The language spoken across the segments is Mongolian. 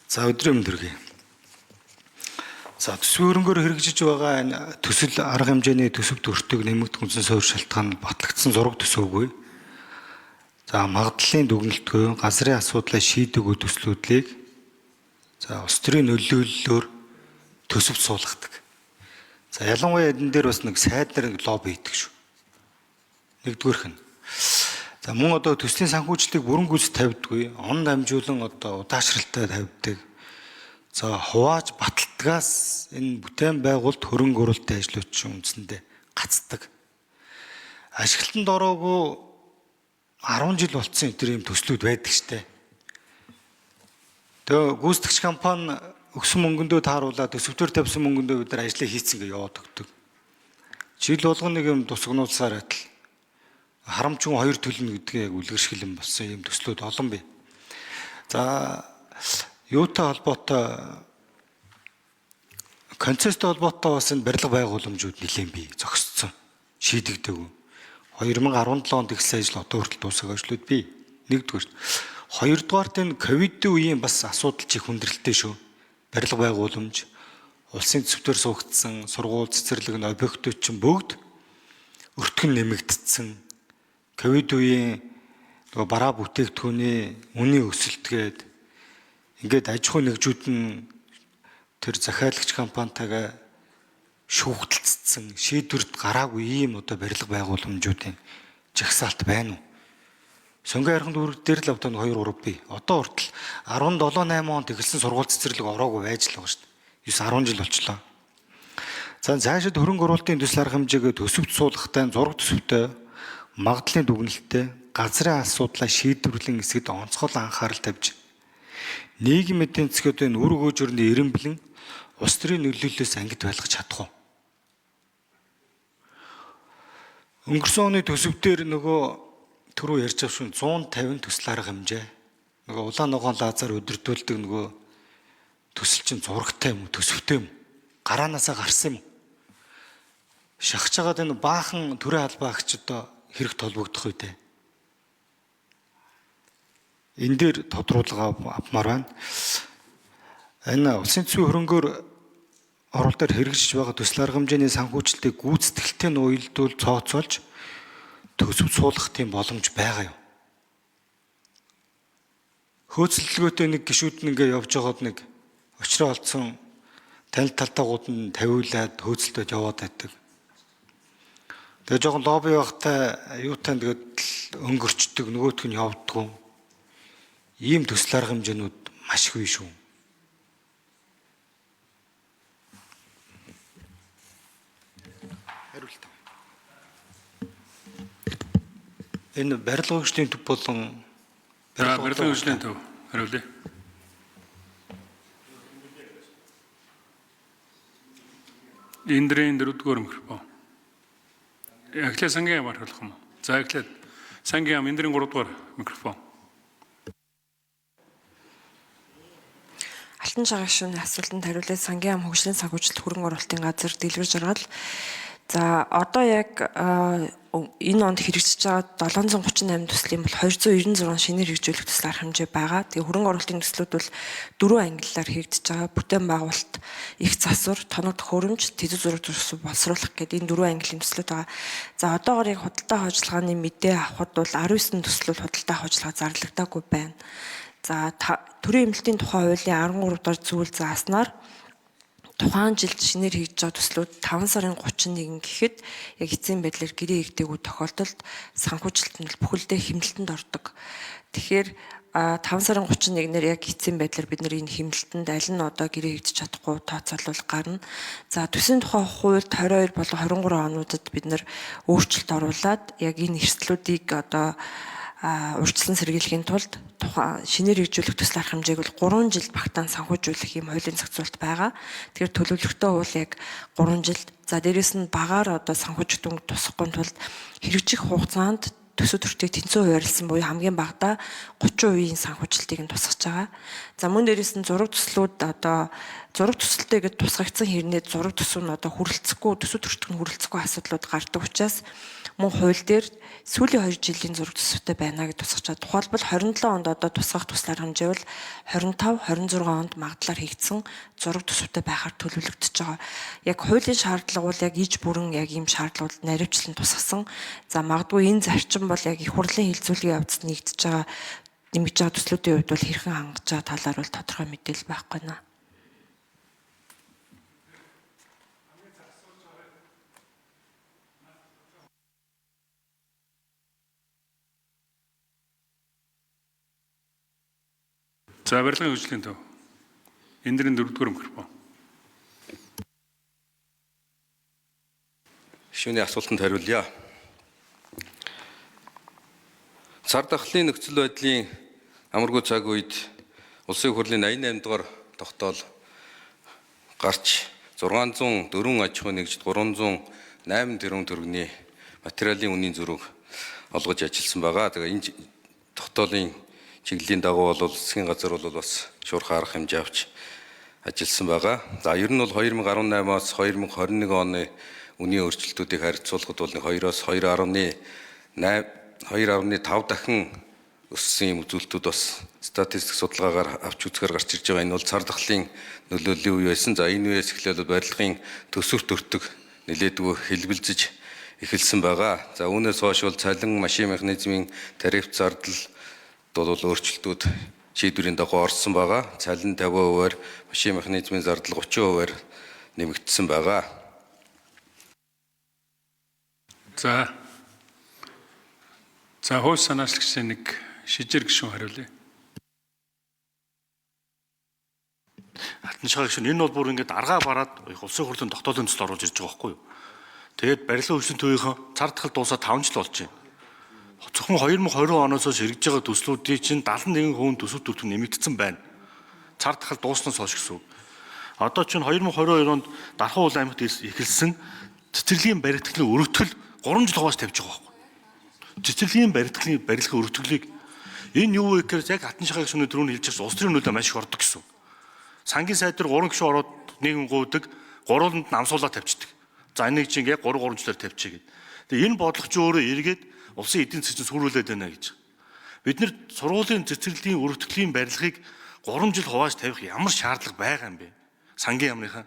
За өдрийн өдргий. За төсвийн хөрөнгөөр хэрэгжиж байгаа энэ төсөл арга хэмжээний төсөв төртөг нэмэгдэх үндсэн суурь шалтгаан батлагдсан зураг төсөвгүй. За магадлалын дүгнэлтгүй газрын асуудлаа шийдэггүй төслүүдлийг за улс төрийн нөлөөллөөр төсөвт суулгадаг. За ялангуяа энэ дээр бас нэг сайд нар лобби хийдэг шүү. Нэгдүгээрх нь. За мөн одоо төслийн санхүүжилтийг бүрэн гүйцэд тавьдаггүй, он дамжуулан одоо удаашралтай тавьдаг. За хувааж баталдгаас энэ бүтээн байгуулалт хөрөнгө оруулалтын ажлуудчин үндсэндээ гацдаг. Ашиглалтанд ороогүй 10 жил болцсон энэ юм төслүүд байдаг штэ. Тэгээ гүйцэтгэгч компани өгсөн мөнгөндөө тааруулаад төсөвтөр тавьсан мөнгөндөө бид нар ажлаа хийцэн гэж яваад өгдөг. Жил болгоно нэг юм тусгнуулсаар адил харамчгүй хоёр төлнө гэдгийг яг үлгэршгэлэн болсон юм төслүүд олон бий. За юутай холбоотой концепттэй холбоотой бас энэ барилга байгууламжууд нэлээд бий зогсцсон шийдэгдээгүй. 2017 онд ихсэн ажил одоо хүртэл дуусах ажлууд бий. Нэгдүгээр. Хоёрдугаарт энэ ковидын үеийн бас асуудал чих хүндрэлтэй шүү. Барилга байгууламж, улсын төсвтөр суугдсан, сургууль, цэцэрлэг нь объектууд чинь бүгд өртгөн нэмэгдсэн. Ковид үеийн бараа бүтээгдэхүүний үнийн өсөлтгээд ингээд аж ахуй нэгжүүд нь тэр захиалагч компанитайгаа шүүхтэлцсэн шийдвэрт гараагүй ийм одоо барилга байгууламжуудын жагсаалт байна уу? Сонгон хайрхан дүүрэг дээр л одоо 2-3 бий. Одоо хүртэл 17-8 онд эхэлсэн сургууль цэцэрлэг ороогүй байж л байгаа шүү дээ. 9-10 жил болчлоо. За цаашид хөрөнгө оруулалтын төсөл арга хэмжээгээ төсөвт суулгахтай, зураг төсөвтэй, магадлалын дүгнэлттэй, газрын асуудлаа шийдвэрлэн эсгэд онцгой анхаарал тавьж нийгмийн эдийн засгийн үр өгөөжрөний эренблэн улс төрийн нөлөөллөөс ангид байлгах чадах уу? Өнгөрсөн оны төсөвдөр нөгөө түрүү ярьж авсан 150 төсөл арга хэмжээ нөгөө улаан ногоон лазаар өдөртүүлдэг нөгөө төсөл чинь зурагтай юм уу, төсөвтэй юм уу? Гараанаасаа гарсан юм уу? Шахаж байгаад энэ баахан төрийн албаагч одоо хэрэг толбогдох үедээ энэ дээр тодруулга авмаар байна. Энэ улсын төсвийн хөрөнгөөр оруулалтаар хэрэгжиж байгаа төсөл арга хэмжээний санхүүжилтийг гүйцэтгэлтэй нь уялдуул цооцоолж төсөв суулгах тийм боломж байгаа юу? Хөөцөлдөлгөөтэй нэг гишүүд нь ингээ явж байгаад нэг очроо олдсон танил талтаагууд нь тавиулаад хөөцөлдөд яваад байдаг. Тэгээ жоохон лобби байхтай юутай тэгээд өнгөрчдөг нөгөөх нь явдггүй. Ийм төсөл арга хэмжээнүүд маш их бий шүү. Хариулт. Энэ барилга хөгжлийн төв болон барилга хөгжлийн төв хариулъя. Эндрийн дөрөвдүгээр микрофон. Эхлээд сангийн ямар хариулах юм? За эхлээд сангийн эндрийн 3-дугаар микрофон. Алтан шагашны асуултанд хариулаад сангийн хөгжлийн санхүүжилт хөрөнгө оруулалтын газар дэлгэрж ороод за одоо яг энэ онд хэрэгжиж байгаа 738 төслийн бол 296 шинээр хэрэгжүүлэх төсөл арга хэмжээ байгаа. Тэгээ хөрөнгө оруулалтын төслүүд бол 4 ангиллаар хэрэгжиж байгаа. Бүтээн байгуулалт, их засвар, тоног төхөөрөмж, тэдэд зураг зурсуу боловсруулах гэдэг энэ 4 ангилын төслүүд байгаа. За одоогоор яг худалдаа хожилгааны мэдээ авахд бол 19 төсөл бол худалдаа хожилгаа зарлагдаагүй байна. За төрийн эмнэлтийн тухай хуулийн 13 дугаар зүйл зааснаар тухайн жилд шинээр хийж байгаа төслүүд 5 сарын 31 гэхэд яг эцсийн байдлаар гэрээ игдээгүй тохиолдолд санхүүжилтанд бүхэлдээ хэмнэлтэнд ордог. Тэгэхээр 5 сарын 31-ээр яг эцсийн байдлаар бид нар энэ хэмнэлтэнд аль нь одоо гэрээ игдэж чадахгүй тооцоолол гарна. За төсвийн тухай хуульд 22 болон 23 онуудад бид нар өөрчлөлт оруулад яг энэ эрсдлүүдийг одоо урьдчилан сэргийлэхийн тулд тухайн шинээр хэрэгжүүлэх төсөл арга хэмжээг бол 3 жил багтаан санхүүжүүлэх юм хуулийн зохицуулалт байгаа. Тэгэхээр төлөвлөгтэй уул яг 3 жил. За дээрэс нь багаар одоо санхүүжих дүнг тусахгүй тулд хэрэгжих хугацаанд төсөв төртийг тэнцүү хуваарлсан буюу хамгийн багадаа 30% санхүүжилтийг нь тусгаж байгаа. За мөн дээрэс нь зураг төслүүд одоо зураг төсөлтэй гэж тусгагдсан хэрнээ зураг төсөв нь одоо хүрэлцэхгүй, төсөв төртгөн хүрэлцэхгүй асуудлууд гардаг учраас мөн хууль дээр сүүлийн 2 жилийн зураг төсөвтэй байна гэж тусгачаад тухайлбал 27 онд одоо тусгах туслаар хэмжээ бол 25, 26 онд магадлаар хийгдсэн зураг төсөвтэй байхаар төлөвлөгдөж байгаа. Яг хуулийн шаардлага бол яг иж бүрэн яг ийм шаардлагууд наривчлан тусгасан. За магадгүй энэ зарчим бол яг их хурлын хилцүүлгийн явцад нэгдэж байгаа нэмэгдэж байгаа төслүүдийн хувьд бол хэрхэн хангаж байгаа талаар бол тодорхой мэдээлэл байхгүй наа. За барилгын хөгжлийн төв. Эндрийн 4-р микрофон. Шүүний асуултанд хариулъя. Цар тахлын нөхцөл байдлын амаргүй цаг үед Улсын хурлын 88 дугаар тогтоол гарч 604 аж ахуй нэгжид 308 тэрбум төгрөгийн материалын үнийн зөрүүг олгож ажилласан байгаа. Тэгээ энэ тогтоолын чиглэлийн дагуу бол засгийн газар бол бас шуурхай арга хэмжээ авч ажилласан байгаа. За ер нь бол 2018-аас 2021 оны үнийн өөрчлөлтүүдийг харьцуулахад бол 2-оос 2.5 дахин өссөн юм үзүүлэлтүүд бас статистик судалгаагаар авч үзэхээр гарч ирж байгаа. Энэ бол цар тахлын нөлөөллийн үе байсан. За энэ үеэс эхлээд барилгын төсөв төртөг нэлээдгүй хэлбэлзэж эхэлсэн байгаа. За үүнээс хойш бол цалин, машин механизмын тариф зардал бол өөрчлөлтүүд шийдвэрийн дагуу орсон байгаа. Цалин 50%-аар, машин механизмын зардал 30%-аар нэмэгдсэн байгаа. За хууль санаачлагчдын нэг шижээр гишүүн хариулъя. Хатан шаа гишүүн энэ бол бүр ингээд аргаа бараад улсын хурлын тогтоолын төсөл оруулж ирж байгаа байхгүй юу? Тэгээд барилгын хөгжлийн төвийнхөө цар тахал дуусаад 5 жил болж байна. Зөвхөн 2020 оноос хойш хэрэгжиж байгаа төслүүдийн чинь 71% төсөв төртөг нэмэгдсэн байна. Цар тахал дууснаас хойш гэсэн үг. Одоо чинь 2022 онд Дархан уул аймагт эхэлсэн цэцэрлэгийн баригдлын өргөтгөл 3 жил хаваас тавьж байгаа байхгүй. Цэцэрлэгийн баригдлын барилгын өргөтгөлийг энэ юу вэ гэхээр яг хатан шахаа гишүүний дөрөв хэлж байгаа улс төрийн нөлөө маш их ордог гэсэн. Сангийн сайд дээр 3 гишүүн ороод нийгэм гуйдаг, гурвууланд намсуулаад тавьчихдаг. За энийг чинь яг 3 жилээр тавьчих гэдэг. Тэгээ энэ бодлого чи өөрөө эргээд улсын эдийн засгийн сүрүүлээд байна гэж. Бид нэр сургуулийн цэцэрлэгийн өргөтгөлийн барилгыг 3 жил хувааж тавих ямар шаардлага байгаа юм бэ? Сангийн яамныхаа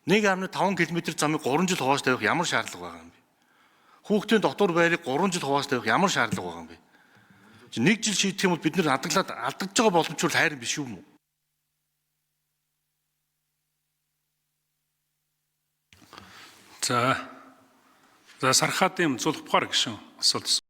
1.5 км замыг 3 жил хувааж тавих ямар шаардлага байгаа юм бэ? Хүүхдийн дотор байрыг 3 жил хувааж тавих ямар шаардлага байгаа юм бэ? 1 жил шийдэх юм бол бид нэр алдагдаж байгаа боломжтой хайр биш юм уу? За Сархаадын Зулбхаар гишүүн асуулт.